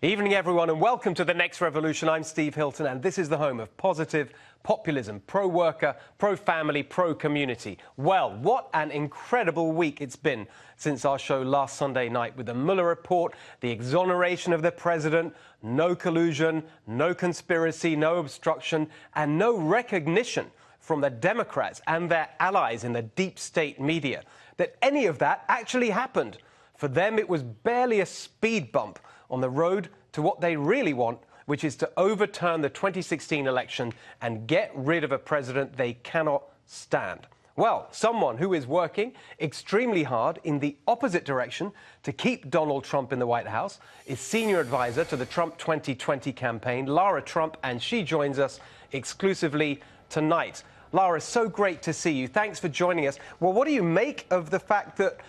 Evening, everyone, and welcome to The Next Revolution. I'm Steve Hilton, and this is the home of positive populism, pro-worker, pro-family, pro-community. Well, what an incredible week it's been since our show last Sunday night with the Mueller report, the exoneration of the president, no collusion, no conspiracy, no obstruction, and no recognition from the Democrats and their allies in the deep state media that any of that actually happened. For them, it was barely a speed bump on the road to what they really want, which is to overturn the 2016 election and get rid of a president they cannot stand. Well, someone who is working extremely hard in the opposite direction to keep Donald Trump in the White House is senior advisor to the Trump 2020 campaign, Lara Trump, and she joins us exclusively tonight. Lara, so great to see you. Thanks for joining us. Well, what do you make of the fact that,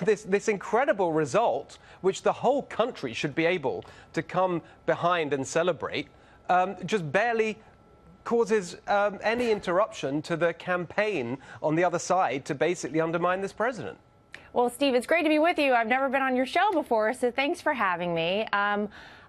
this incredible result, which the whole country should be able to come behind and celebrate, just barely causes any interruption to the campaign on the other side to basically undermine this president? Well, Steve, it's great to be with you. I've never been on your show before, so thanks for having me.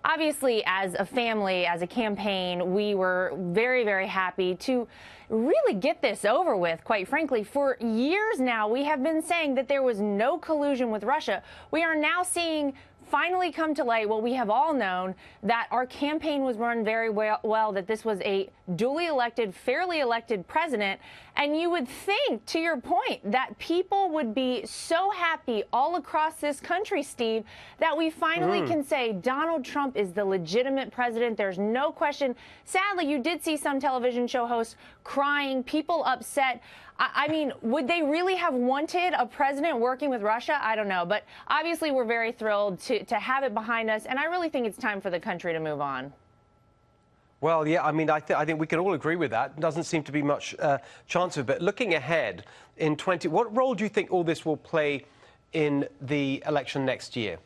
Obviously, as a family, as a campaign, we were very, very happy to really get this over with. Quite frankly, for years now, we have been saying that there was no collusion with Russia. We are now seeing finally come to light what we have all known, that our campaign was run very well, that this was a duly elected, fairly elected president. And you would think, to your point, that people would be so happy all across this country, Steve, that we finally can say Donald Trump is the legitimate president. There's no question. Sadly, you did see some television show hosts crying, people upset. I mean, would they really have wanted a president working with Russia? I don't know. But obviously, we're very thrilled to have it behind us. And I really think it's time for the country to move on. Well, yeah, I mean, I think we can all agree with that. Doesn't seem to be much chance of it. Looking ahead in what role do you think all this will play in the election next year?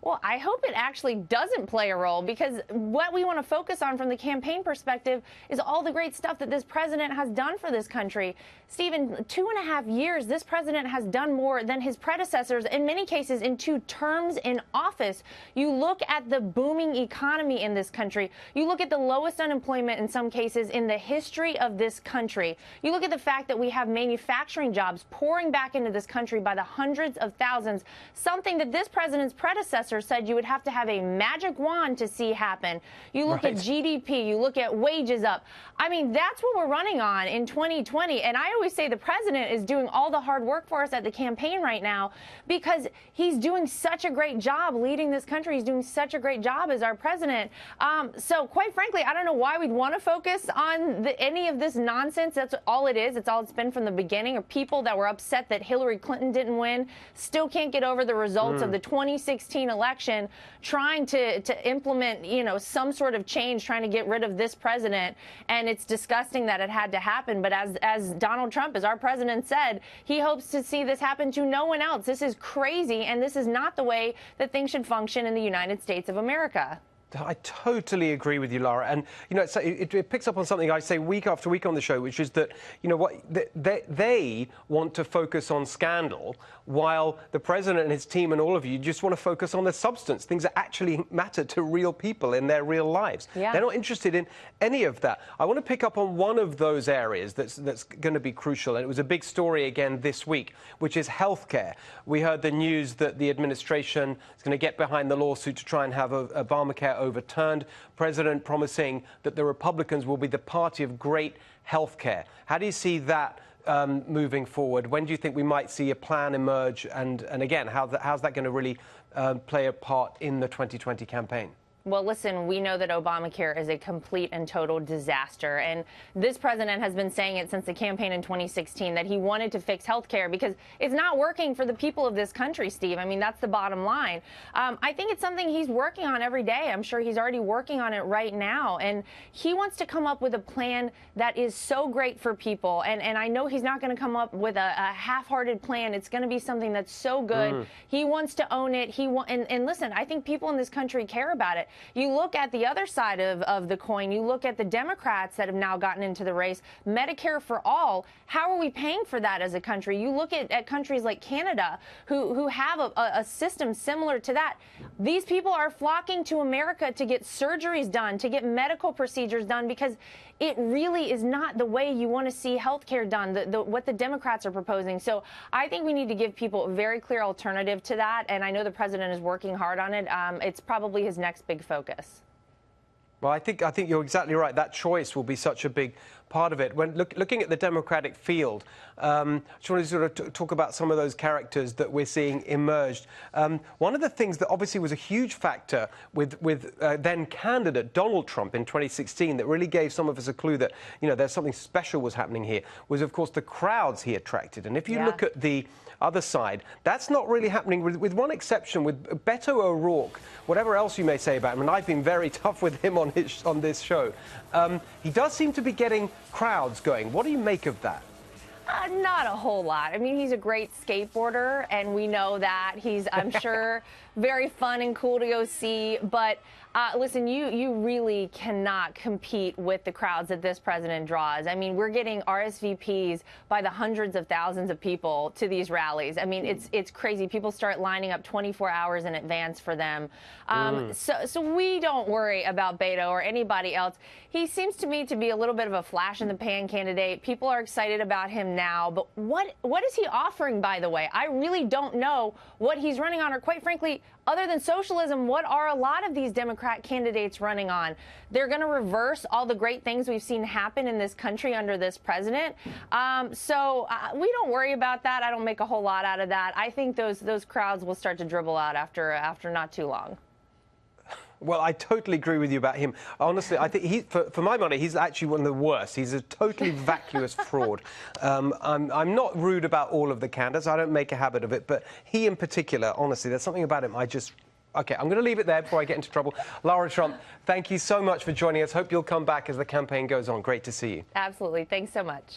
Well, I hope it actually doesn't play a role, because what we want to focus on from the campaign perspective is all the great stuff that this president has done for this country. Steve, in 2.5 years, this president has done more than his predecessors, in many cases, in 2 terms in office. You look at the booming economy in this country. You look at the lowest unemployment in some cases in the history of this country. You look at the fact that we have manufacturing jobs pouring back into this country by the hundreds of thousands, something that this president's predecessor said you would have to have a magic wand to see happen. You look at GDP, you look at wages up. I mean, that's what we're running on in 2020. And I always say the president is doing all the hard work for us at the campaign right now, because he's doing such a great job leading this country. He's doing such a great job as our president. So quite frankly, I don't know why we'd want to focus on any of this nonsense. That's all it is. It's all it's been from the beginning. Or people that were upset that Hillary Clinton didn't win still can't get over the results of the 2016 election, trying to implement, some sort of change, trying to get rid of this president. And it's disgusting that it had to happen. But as Donald Trump, as our president said, he hopes to see this happen to no one else. This is crazy, and this is not the way that things should function in the United States of America. I totally agree with you, Lara. And, it picks up on something I say week after week on the show, which is that, they want to focus on scandal, while the president and his team and all of you just want to focus on the substance, things that actually matter to real people in their real lives. Yeah. They're not interested in any of that. I want to pick up on one of those areas that's going to be crucial, and it was a big story again this week, which is healthcare. We heard the news that the administration is going to get behind the lawsuit to try and have Obamacare overturned. President promising that the Republicans will be the party of great health care. How do you see that moving forward? When do you think we might see a plan emerge? And again, how's that going to really play a part in the 2020 campaign? Well, listen, we know that Obamacare is a complete and total disaster. And this president has been saying it since the campaign in 2016, that he wanted to fix health care because it's not working for the people of this country, Steve. I mean, that's the bottom line. I think it's something he's working on every day. I'm sure he's already working on it right now. And he wants to come up with a plan that is so great for people. And I know he's not going to come up with a half-hearted plan. It's going to be something that's so good. He wants to own it. And listen, I think people in this country care about it. You look at the other side of the coin, you look at the Democrats that have now gotten into the race, Medicare for all. How are we paying for that as a country? You look at countries like Canada who have a system similar to that. These people are flocking to America to get surgeries done, to get medical procedures done, because it really is not the way you want to see health care done, what the Democrats are proposing. So I think we need to give people a very clear alternative to that, and I know the president is working hard on it. It's probably his next big focus. Well, I think you're exactly right. That choice will be such a big part of it. When looking at the Democratic field, I just want to sort of talk about some of those characters that we're seeing emerged. One of the things that obviously was a huge factor with then candidate Donald Trump in 2016 that really gave some of us a clue that, you know, there's something special was happening here was, of course, the crowds he attracted. And if you look at the other side, that's not really happening, with one exception, with Beto O'Rourke. Whatever else you may say about him, and I've been very tough with him on this show, he does seem to be getting crowds going. What do you make of that? Not a whole lot. I mean, he's a great skateboarder, and we know that. He's, I'm sure, very fun and cool to go see. But listen, you really cannot compete with the crowds that this president draws. I mean, we're getting RSVPs by the hundreds of thousands of people to these rallies. I mean, it's crazy. People start lining up 24 hours in advance for them. So we don't worry about Beto or anybody else. He seems to me to be a little bit of a flash-in-the-pan candidate. People are excited about him now. But what is he offering, by the way? I really don't know what he's running on, or quite frankly, other than socialism, what are a lot of these Democrat candidates running on? They're going to reverse all the great things we've seen happen in this country under this president. So we don't worry about that. I don't make a whole lot out of that. I think those crowds will start to dribble out after not too long. Well, I totally agree with you about him. Honestly, I think for my money, he's actually one of the worst. He's a totally vacuous fraud. I'm not rude about all of the candidates. I don't make a habit of it. But he in particular, honestly, there's something about him OK, I'm going to leave it there before I get into trouble. Lara Trump, thank you so much for joining us. Hope you'll come back as the campaign goes on. Great to see you. Absolutely. Thanks so much.